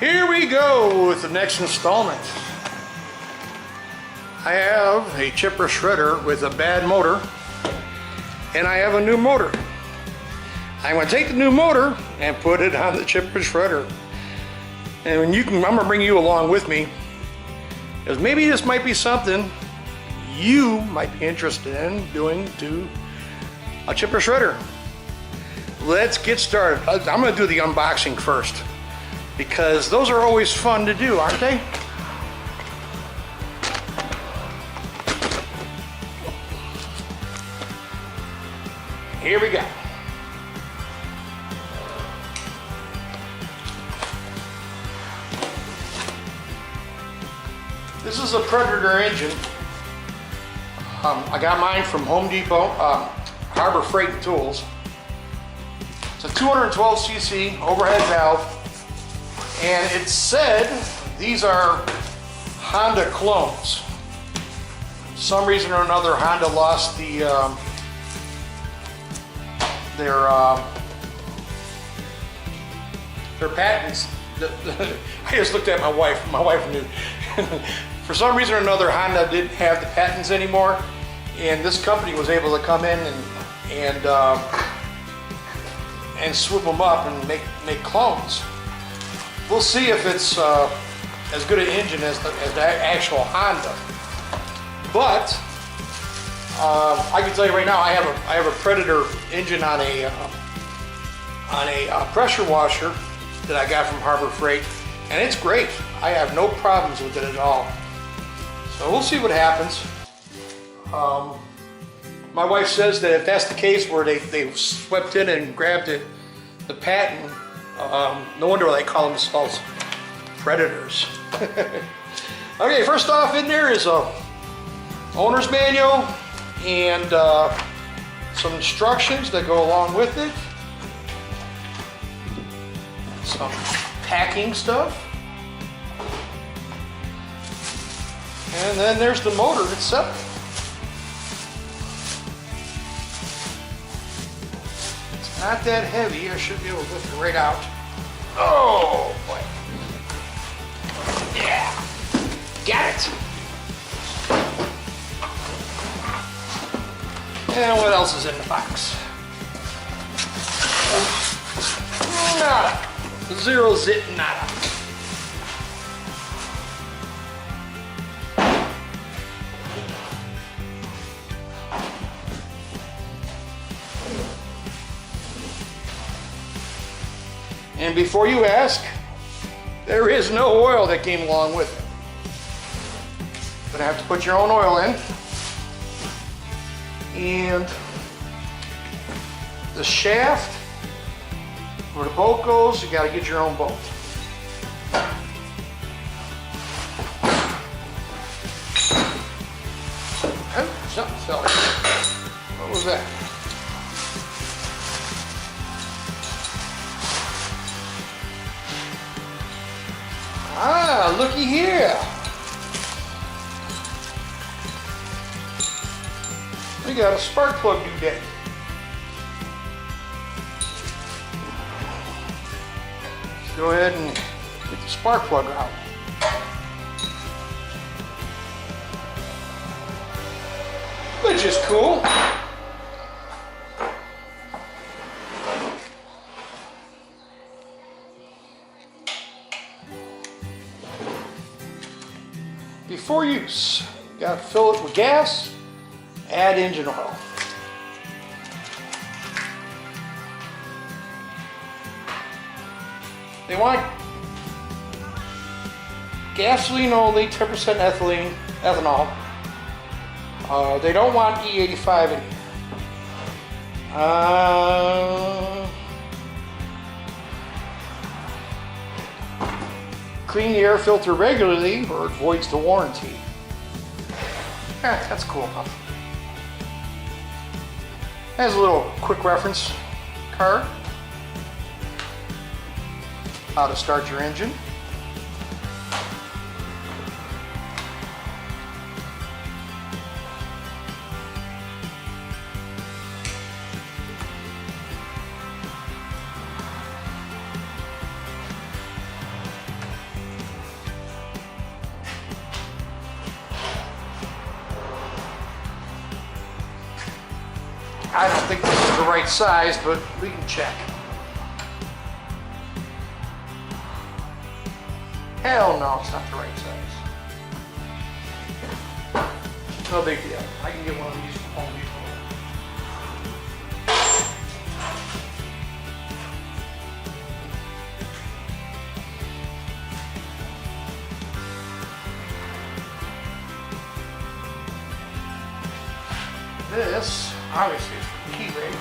Here we go with the next installment. I have a chipper shredder with a bad motor, and I have a new motor. I'm going to take the new motor and put it on the chipper shredder. And when I'm going to bring you along with me, because maybe this might be something you might be interested in doing to a chipper shredder. Let's get started. I'm going to do the unboxing first, because those are always fun to do, aren't they? Here we go. This is a Predator engine. I got mine from Home Depot, Harbor Freight Tools. It's a 212cc overhead valve, and it said these are Honda clones. For some reason or another, Honda lost their patents. I just looked at my wife. My wife knew. For some reason or another, Honda didn't have the patents anymore, and this company was able to come in and swoop them up and make clones. We'll see if it's as good an engine as the actual Honda. But I can tell you right now, I have a Predator engine on a pressure washer that I got from Harbor Freight, and it's great. I have no problems with it at all. So we'll see what happens. My wife says that if that's the case, where they swept in and grabbed the patent, no wonder why they call themselves Predators. Okay, first off in there is a owner's manual and some instructions that go along with it. Some packing stuff. And then there's the motor itself. It's not that heavy. I should be able to lift it right out. Oh boy. Yeah. Got it. And what else is in the box? Nada. Zero zit nada. And before you ask, there is no oil that came along with it. You're gonna have to put your own oil in. And the shaft, where the bolt goes, you gotta get your own bolt. Oh, something fell in. What was that? Ah, looky here. We got a spark plug new day. Let's go ahead and get the spark plug out. Which is cool. Before use, you gotta fill it with gas, add engine oil. They want gasoline only, 10% ethanol. They don't want E85 in here. Clean the air filter regularly or it voids the warranty. That's cool enough. Has a little quick reference card. How to start your engine. I don't think this is the right size, but we can check. Hell no, it's not the right size. No big deal. I can get one of these from Home Depot. This, obviously, is from Keyway.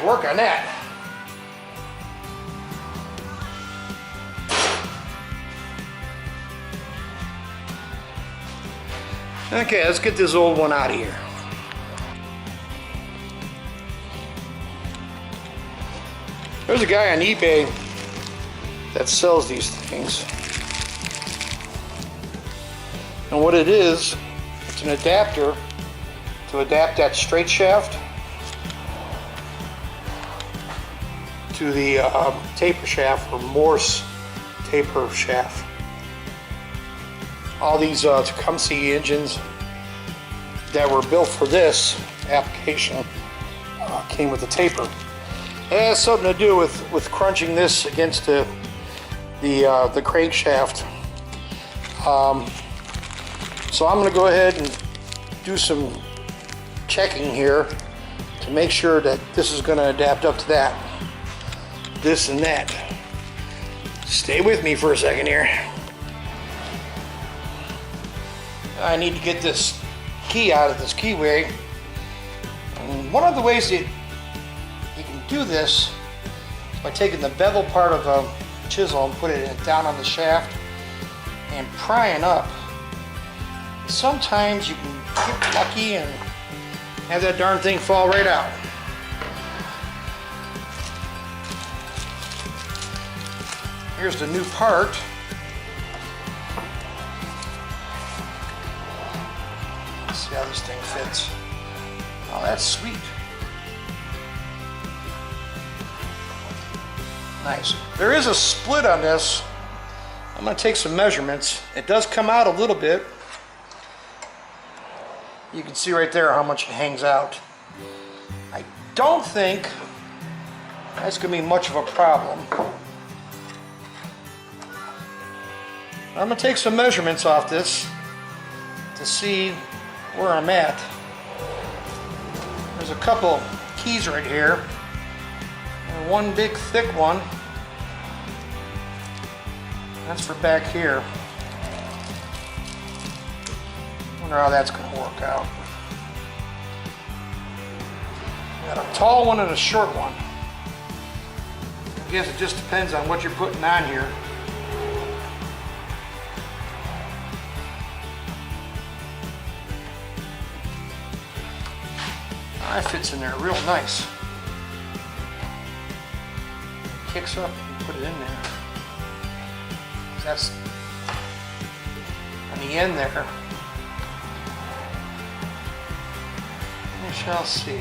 Work on that. Okay, let's get this old one out of here. There's a guy on eBay that sells these things. And what it is, it's an adapter to adapt that straight shaft to the taper shaft or Morse taper shaft. All these Tecumseh engines that were built for this application came with a taper. It has something to do with crunching this against the crankshaft. So I'm going to go ahead and do some checking here to make sure that this is going to adapt up to that. This and that. Stay with me for a second here. I need to get this key out of this Keyway. And one of the ways that you can do this is by taking the bevel part of a chisel and putting it down on the shaft and prying up. Sometimes you can get lucky and have that darn thing fall right out. Here's the new part. Let's see how this thing fits. Oh, that's sweet. Nice. There is a split on this. I'm going to take some measurements. It does come out a little bit. You can see right there how much it hangs out. I don't think that's going to be much of a problem. I'm going to take some measurements off this to see where I'm at. There's a couple keys right here. And one big thick one. That's for back here. Wonder how that's going to work out. Got a tall one and a short one. I guess it just depends on what you're putting on here. That fits in there real nice. Kicks up and put it in there. That's on the end there. We shall see.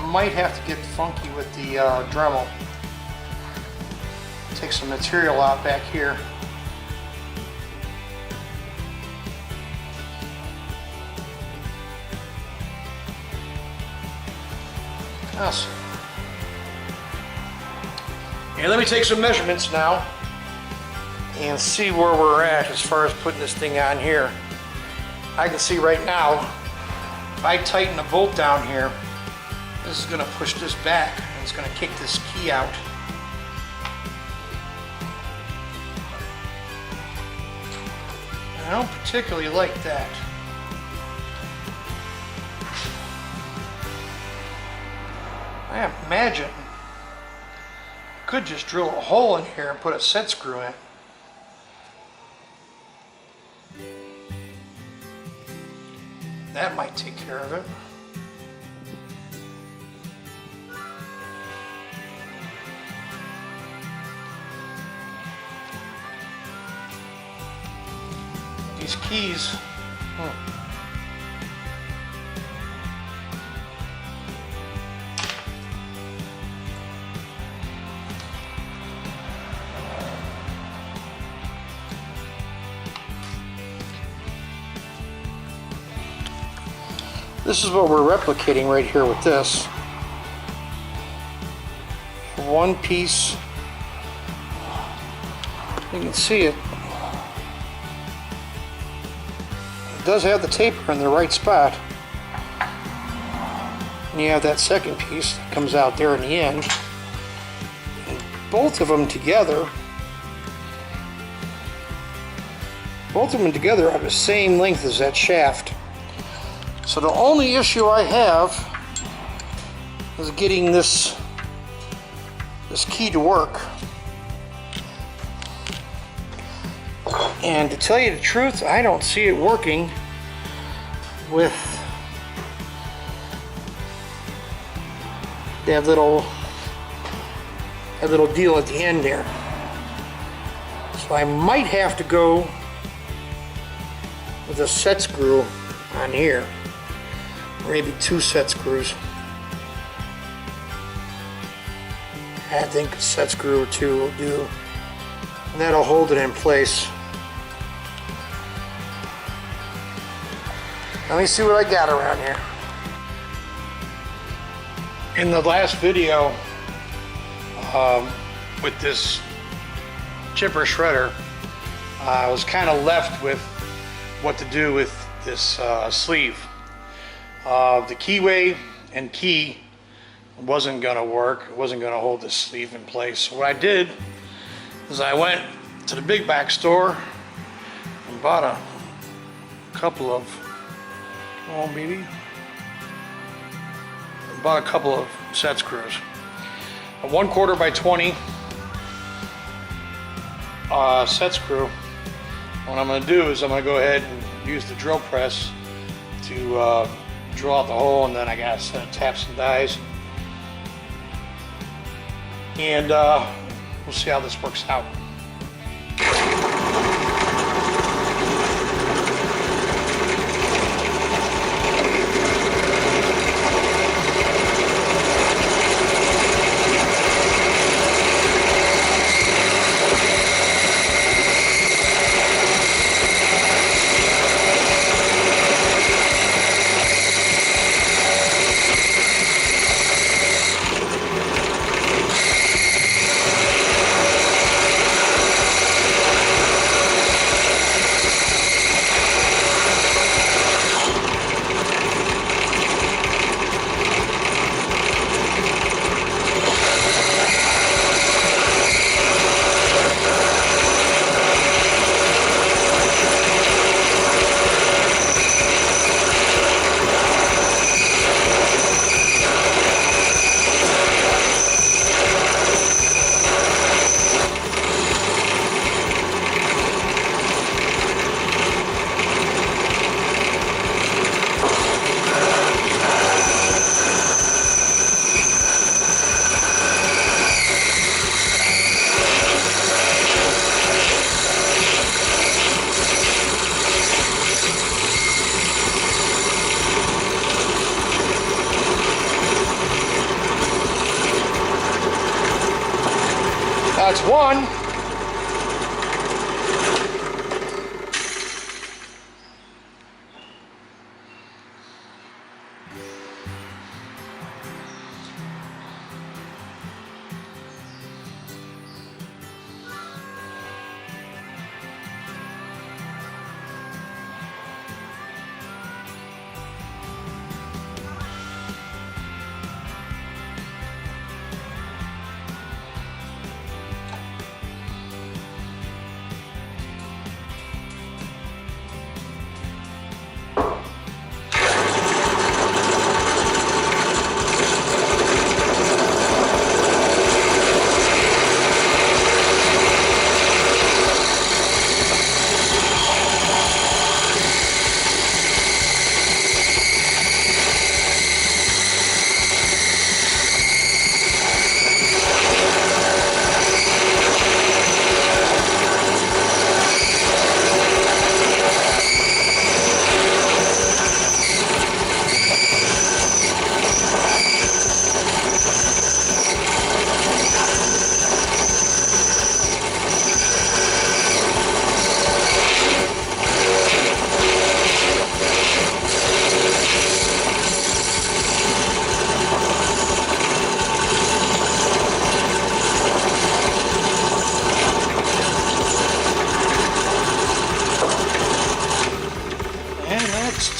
Might have to get funky with the Dremel. Take some material out back here. Yes. Okay, let me take some measurements now and see where we're at as far as putting this thing on here. I can see right now, if I tighten the bolt down here, This is going to push this back, and it's going to kick this key out. And I don't particularly like that. I imagine I could just drill a hole in here and put a set screw in. That might take care of it. These keys, this is what we're replicating right here with this. One piece, you can see it. It does have the taper in the right spot. And you have that second piece that comes out there in the end. And both of them together are the same length as that shaft. So the only issue I have is getting this key to work. And to tell you the truth, I don't see it working with that little deal at the end there. So I might have to go with a set screw on here. Maybe 2 set screws. I think a set screw or 2 will do. And that'll hold it in place. Let me see what I got around here. In the last video with this chipper shredder, I was kind of left with what to do with this sleeve. The Keyway and key wasn't going to work. It wasn't going to hold this sleeve in place. So what I did is I went to the big box store and bought a couple of, bought a couple of set screws. A 1/4 by 20 set screw. What I'm going to do is I'm going to go ahead and use the drill press to drill out the hole, and then I got a set of taps and dies. And we'll see how this works out. That's one.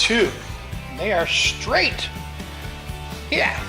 too. They are straight. Yeah.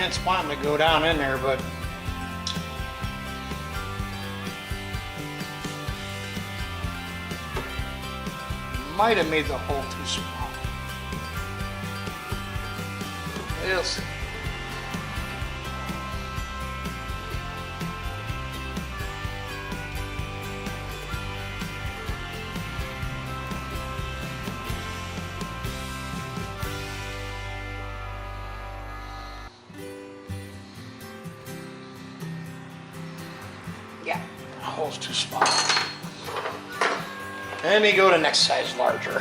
It's wanting to go down in there, but might have made the hole too small. We'll see. Yeah, the hole's too small. Let me go to next size larger.